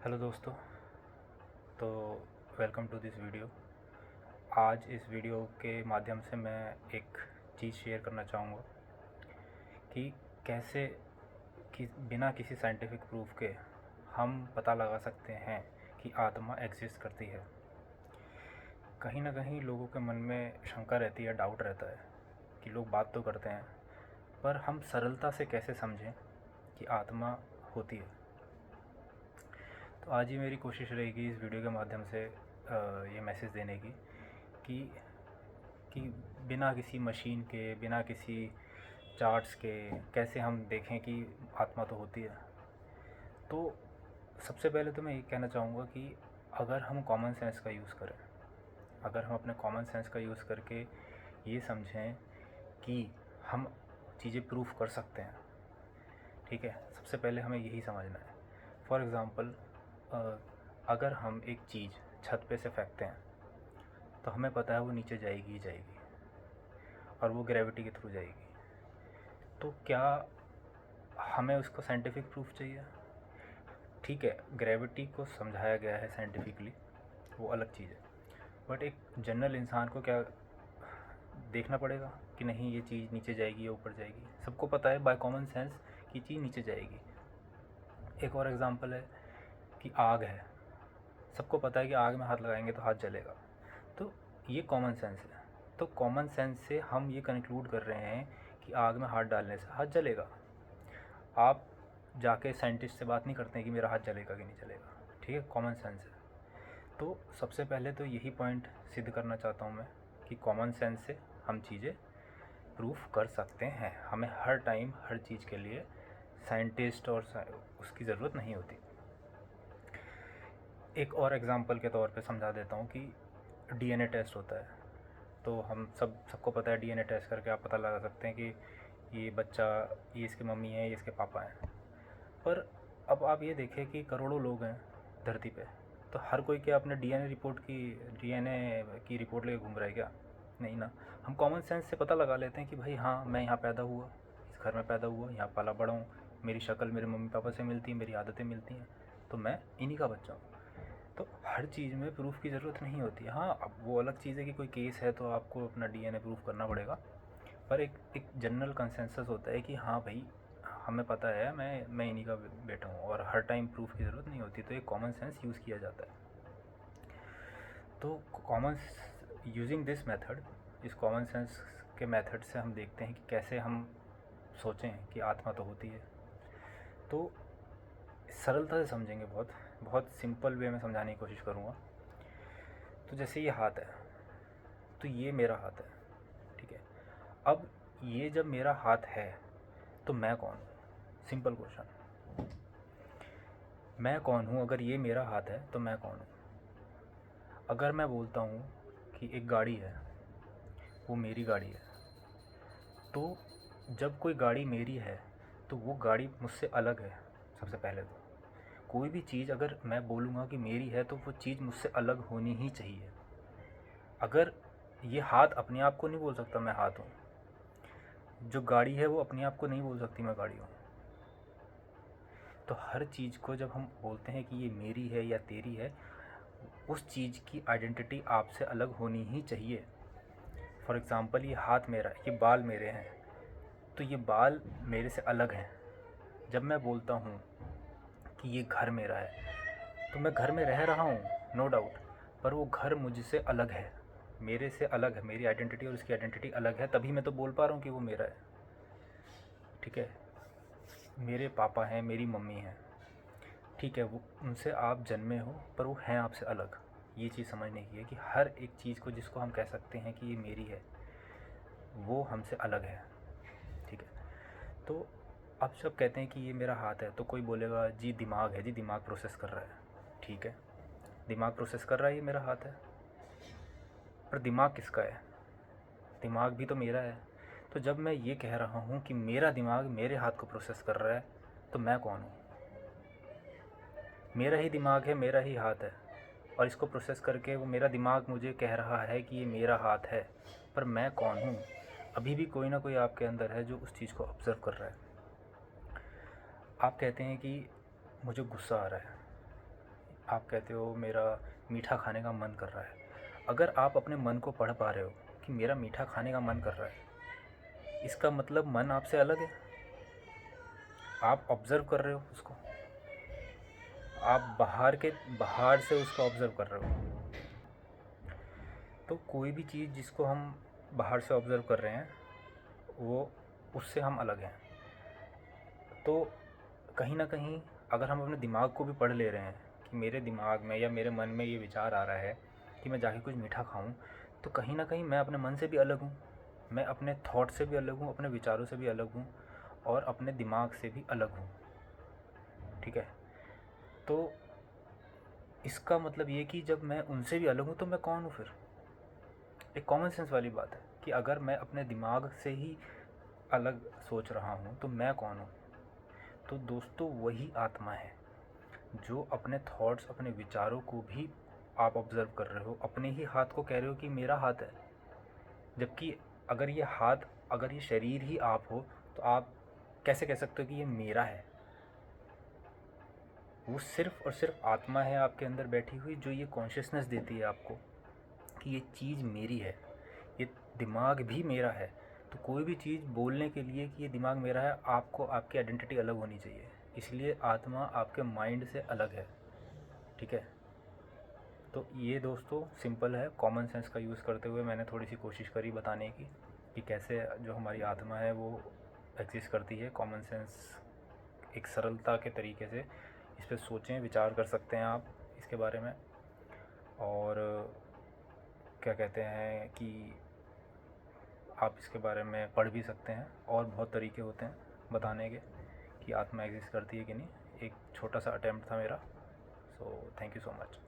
Hello दोस्तों। तो welcome to this video. आज इस वीडियो के माध्यम से मैं एक चीज़ शेयर करना चाहूँगा कि कैसे कि बिना किसी साइंटिफिक प्रूफ के हम पता लगा सकते हैं कि आत्मा एग्जिस्ट करती है। कहीं ना कहीं लोगों के मन में शंका रहती है, डाउट रहता है कि लोग बात तो करते हैं पर हम सरलता से कैसे समझें कि आत्मा होती है। तो आज ही मेरी कोशिश रहेगी इस वीडियो के माध्यम से ये मैसेज देने की कि कि बिना किसी मशीन के, बिना किसी चार्ट्स के कैसे हम देखें कि आत्मा तो होती है। तो सबसे पहले तो मैं ये कहना चाहूँगा कि अगर हम कॉमन सेंस का यूज़ करें, अगर हम अपने कॉमन सेंस का यूज़ करके ये समझें कि हम चीज़ें प्रूफ कर सकते हैं, ठीक है, सबसे पहले हमें यही समझना है। फॉर एग्ज़ाम्पल, अगर हम एक चीज़ छत पे से फेंकते हैं तो हमें पता है वो नीचे जाएगी ही जाएगी और वो ग्रेविटी के थ्रू जाएगी। तो क्या हमें उसको साइंटिफिक प्रूफ चाहिए? ठीक है, ग्रेविटी को समझाया गया है साइंटिफिकली, वो अलग चीज़ है। बट एक जनरल इंसान को क्या देखना पड़ेगा कि नहीं ये चीज़ नीचे जाएगी या ऊपर जाएगी? सबको पता है बाय कॉमन सेंस कि चीज़ नीचे जाएगी। एक और एग्ज़ाम्पल है कि आग है, सबको पता है कि आग में हाथ लगाएंगे तो हाथ जलेगा। तो ये कॉमन सेंस है। तो कॉमन सेंस से हम ये कंक्लूड कर रहे हैं कि आग में हाथ डालने से हाथ जलेगा। आप जाके साइंटिस्ट से बात नहीं करते हैं कि मेरा हाथ जलेगा कि नहीं जलेगा, ठीक है, कॉमन सेंस है। तो सबसे पहले तो यही पॉइंट सिद्ध करना चाहता हूँ मैं कि कॉमन सेंस से हम चीज़ें प्रूफ कर सकते हैं। हमें हर टाइम हर चीज़ के लिए साइंटिस्ट और उसकी ज़रूरत नहीं होती। एक और एग्ज़ाम्पल के तौर पे समझा देता हूँ कि डीएनए टेस्ट होता है। तो हम सबको पता है डीएनए टेस्ट करके आप पता लगा सकते हैं कि ये बच्चा, ये इसकी मम्मी है, ये इसके पापा हैं। पर अब आप ये देखें कि करोड़ों लोग हैं धरती पे, तो हर कोई क्या अपने डीएनए की रिपोर्ट लेके घूम रहा है क्या? नहीं ना। हम कॉमन सेंस से पता लगा लेते हैं कि भाई हाँ, मैं यहाँ पैदा हुआ, इस घर में पैदा हुआ, यहाँ पाला बड़ा हूँ, मेरी शक्ल मेरे मम्मी पापा से मिलती है, मेरी आदतें मिलती हैं, तो मैं इन्हीं का बच्चा हूँ। तो हर चीज़ में प्रूफ की ज़रूरत नहीं होती। हाँ, अब वो अलग चीज़ है कि कोई केस है तो आपको अपना डीएनए प्रूफ करना पड़ेगा, पर एक जनरल कंसेंसस होता है कि हाँ भाई, हमें पता है मैं इन्हीं का बेटा हूँ, और हर टाइम प्रूफ की ज़रूरत नहीं होती। तो एक कॉमन सेंस यूज़ किया जाता है। तो कॉमन यूजिंग दिस मेथड, इस कॉमन सेंस के मेथड से हम देखते हैं कि कैसे हम सोचें कि आत्मा तो होती है। तो सरलता से समझेंगे, बहुत बहुत सिंपल वे में समझाने की कोशिश करूँगा। तो जैसे ये हाथ है, तो ये मेरा हाथ है, ठीक है। अब ये जब मेरा हाथ है तो मैं कौन हूँ? सिंपल क्वेश्चन, मैं कौन हूँ? अगर ये मेरा हाथ है तो मैं कौन हूँ? अगर मैं बोलता हूँ कि एक गाड़ी है, वो मेरी गाड़ी है, तो जब कोई गाड़ी मेरी है तो वो गाड़ी मुझसे अलग है। सबसे पहले तो कोई भी चीज़ अगर मैं बोलूँगा कि मेरी है तो वो चीज़ मुझसे अलग होनी ही चाहिए। अगर ये हाथ अपने आप को नहीं बोल सकता मैं हाथ हूँ, जो गाड़ी है वो अपने आप को नहीं बोल सकती मैं गाड़ी हूँ। तो हर चीज़ को जब हम बोलते हैं कि ये मेरी है या तेरी है, उस चीज़ की आइडेंटिटी आपसे अलग होनी ही चाहिए। फॉर एग्ज़ाम्पल, ये हाथ मेरा, ये बाल मेरे हैं, तो ये बाल मेरे से अलग हैं। जब मैं बोलता हूँ कि ये घर मेरा है, तो मैं घर में रह रहा हूँ, नो डाउट, पर वो घर मुझसे अलग है, मेरे से अलग है। मेरी आइडेंटिटी और उसकी आइडेंटिटी अलग है, तभी मैं तो बोल पा रहा हूँ कि वो मेरा है, ठीक है। मेरे पापा हैं, मेरी मम्मी है, ठीक है, वो उनसे आप जन्मे हो पर वो हैं आपसे अलग। ये चीज़ समझने की है कि हर एक चीज़ को जिसको हम कह सकते हैं कि ये मेरी है, वो हमसे अलग है, ठीक है। तो अब जब कहते हैं कि ये मेरा हाथ है, तो कोई बोलेगा जी दिमाग है, जी दिमाग प्रोसेस कर रहा है, ठीक है, दिमाग प्रोसेस कर रहा है, ये मेरा हाथ है, पर दिमाग किसका है? दिमाग भी तो मेरा है। तो जब मैं ये कह रहा हूँ कि मेरा दिमाग मेरे हाथ को प्रोसेस कर रहा है, तो मैं कौन हूँ? मेरा ही दिमाग है, मेरा ही हाथ है, और इसको प्रोसेस करके वो मेरा दिमाग मुझे कह रहा है कि ये मेरा हाथ है, पर मैं कौन हूँ? अभी भी कोई ना कोई आपके अंदर है जो उस चीज़ को ऑब्ज़र्व कर रहा है। आप कहते हैं कि मुझे गुस्सा आ रहा है, आप कहते हो मेरा मीठा खाने का मन कर रहा है। अगर आप अपने मन को पढ़ पा रहे हो कि मेरा मीठा खाने का मन कर रहा है, इसका मतलब मन आपसे अलग है। आप ऑब्ज़र्व कर रहे हो उसको, आप बाहर से उसको ऑब्ज़र्व कर रहे हो। तो कोई भी चीज़ जिसको हम बाहर से ऑब्ज़र्व कर रहे हैं, वो उससे हम अलग हैं। तो कहीं न कहीं अगर हम अपने दिमाग को भी पढ़ ले रहे हैं कि मेरे दिमाग में या मेरे मन में ये विचार आ रहा है कि मैं जाके कुछ मीठा खाऊं, तो कहीं ना कहीं मैं अपने मन से भी अलग हूँ, मैं अपने थॉट से भी अलग हूँ, अपने विचारों से भी अलग हूँ और अपने दिमाग से भी अलग हूँ। ठीक है, तो इसका मतलब ये कि जब मैं उनसे भी अलग हूँ तो मैं कौन हूँ फिर? एक कॉमन सेंस वाली बात है कि अगर मैं अपने दिमाग से ही अलग सोच रहा हूँ तो मैं कौन हूँ? तो दोस्तों वही आत्मा है जो अपने थॉट्स, अपने विचारों को भी आप ऑब्ज़र्व कर रहे हो, अपने ही हाथ को कह रहे हो कि मेरा हाथ है। जबकि अगर ये शरीर ही आप हो तो आप कैसे कह सकते हो कि ये मेरा है? वो सिर्फ़ और सिर्फ आत्मा है आपके अंदर बैठी हुई, जो ये कॉन्शियसनेस देती है आपको कि ये चीज़ मेरी है, ये दिमाग भी मेरा है। तो कोई भी चीज़ बोलने के लिए कि ये दिमाग मेरा है, आपको आपकी आइडेंटिटी अलग होनी चाहिए। इसलिए आत्मा आपके माइंड से अलग है। ठीक है, तो ये दोस्तों सिंपल है। कॉमन सेंस का यूज़ करते हुए मैंने थोड़ी सी कोशिश करी बताने की कि कैसे जो हमारी आत्मा है वो एग्जिस्ट करती है। कॉमन सेंस एक सरलता के तरीके से इस पर सोचें, विचार कर सकते हैं आप इसके बारे में। और क्या कहते हैं कि आप इसके बारे में पढ़ भी सकते हैं, और बहुत तरीके होते हैं बताने के कि आत्मा एग्जिस्ट करती है कि नहीं। एक छोटा सा अटेम्प्ट था मेरा। So thank you so much.